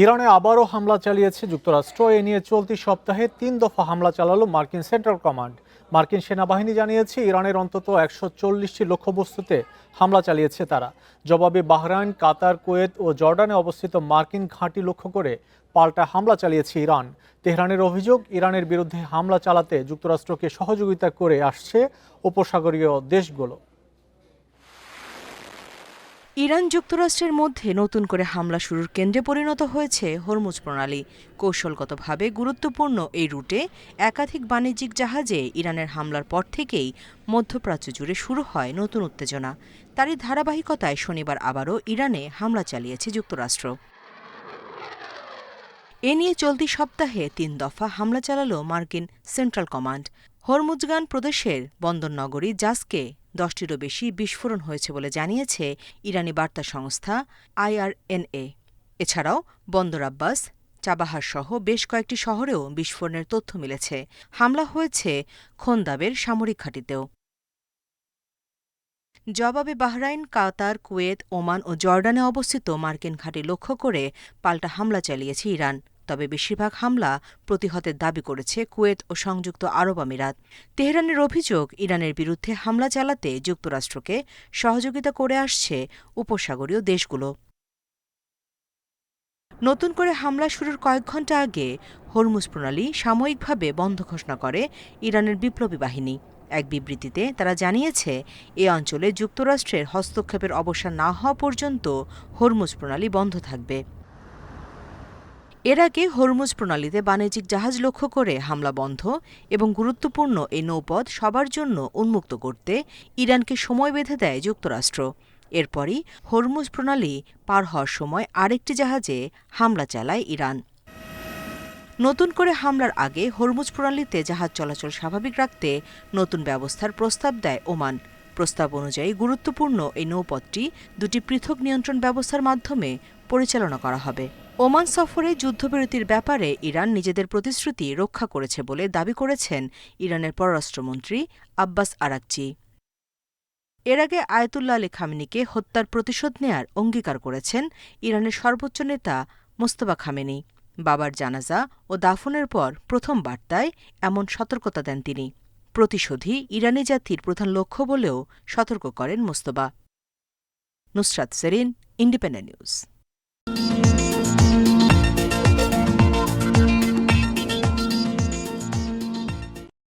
ইরানে আবারও হামলা চালিয়েছে যুক্তরাষ্ট্র। এ নিয়ে চলতি সপ্তাহে ৩ দফা হামলা চালালো মার্কিন সেন্ট্রাল কমান্ড। মার্কিন সেনাবাহিনী জানিয়েছে ইরানের অন্তত ১৪০টি লক্ষ্যবস্তুতে হামলা চালিয়েছে তারা। জবাবে বাহরাইন, কাতার, কুয়েত ও জর্ডানে অবস্থিত মার্কিন ঘাঁটি লক্ষ্য করে পাল্টা হামলা চালিয়েছে ইরান। তেহরানের অভিযোগ, ইরানের বিরুদ্ধে হামলা চালাতে যুক্তরাষ্ট্রকে সহযোগিতা করে আসছে উপসাগরীয় দেশগুলো। ইরান যুক্তরাষ্ট্রের মধ্যে নতুন করে হামলা শুরুর কেন্দ্রে পরিণত হয়েছে হরমুজ প্রণালী। কৌশলগতভাবে গুরুত্বপূর্ণ এই রুটে একাধিক বাণিজ্যিক জাহাজে ইরানের হামলার পর থেকেই মধ্যপ্রাচ্য জুড়ে শুরু হয় নতুন উত্তেজনা। তারই ধারাবাহিকতায় শনিবার আবারও ইরানে হামলা চালিয়েছে যুক্তরাষ্ট্র। এ নিয়ে চলতি সপ্তাহে ৩ দফা হামলা চালালো মার্কিন সেন্ট্রাল কমান্ড। হরমুজগান প্রদেশের বন্দরনগরী জাসকে ১০টিরও বেশি বিস্ফোরণ হয়েছে বলে জানিয়েছে ইরানি বার্তা সংস্থা IRNA। এছাড়াও বন্দর আব্বাস, চাবাহার সহ বেশ কয়েকটি শহরেও বিস্ফোরণের তথ্য মিলেছে। হামলা হয়েছে খোন্দাবের সামরিক ঘাঁটিতেও। জবাবে বাহরাইন, কাতার, কুয়েত, ওমান ও জর্ডানে অবস্থিত মার্কিন ঘাঁটি লক্ষ্য করে পাল্টা হামলা চালিয়েছে ইরান। তবে বেশিরভাগ হামলা প্রতিহতের দাবি করেছে কুয়েত ও সংযুক্ত আরব আমিরাত। তেহরানের অভিযোগ, ইরানের বিরুদ্ধে হামলা চালাতে যুক্তরাষ্ট্রকে সহযোগিতা করে আসছে উপসাগরীয় দেশগুলো। নতুন করে হামলা শুরুর কয়েক ঘণ্টা আগে হরমুজ প্রণালী সাময়িকভাবে বন্ধ ঘোষণা করে ইরানের বিপ্লবী বাহিনী। এক বিবৃতিতে তারা জানিয়েছে, এ অঞ্চলে যুক্তরাষ্ট্রের হস্তক্ষেপের অবসান না হওয়া পর্যন্ত হরমুজ প্রণালী বন্ধ থাকবে। এর আগে হরমুজ প্রণালীতে বাণিজ্যিক জাহাজ লক্ষ্য করে হামলা বন্ধ এবং গুরুত্বপূর্ণ এই নৌপথ সবার জন্য উন্মুক্ত করতে ইরানকে সময় বেঁধে দেয় যুক্তরাষ্ট্র। এরপরই হরমুজ প্রণালী পার হওয়ার সময় আরেকটি জাহাজে হামলা চালায় ইরান। নতুন করে হামলার আগে হরমুজ প্রণালীতে জাহাজ চলাচল স্বাভাবিক রাখতে নতুন ব্যবস্থার প্রস্তাব দেয় ওমান। প্রস্তাব অনুযায়ী গুরুত্বপূর্ণ এই নৌপথটি দুটি পৃথক নিয়ন্ত্রণ ব্যবস্থার মাধ্যমে পরিচালনা করা হবে। ওমান সফরে যুদ্ধবিরতির ব্যাপারে ইরান নিজেদের প্রতিশ্রুতি রক্ষা করেছে বলে দাবি করেছেন ইরানের পররাষ্ট্রমন্ত্রী আব্বাস আরাকচি। এর আগে আয়াতুল্লাহ আলী খামেনিকে হত্যার প্রতিশোধ নেয়ার অঙ্গীকার করেছেন ইরানের সর্বোচ্চ নেতা মোস্তফা খামেনি। বাবার জানাজা ও দাফনের পর প্রথম বার্তায় এমন সতর্কতা দেন তিনি। প্রতিশোধই ইরানি জাতির প্রধান লক্ষ্য বলেও সতর্ক করেন মোস্তফা। Nusrat Serin, independent news.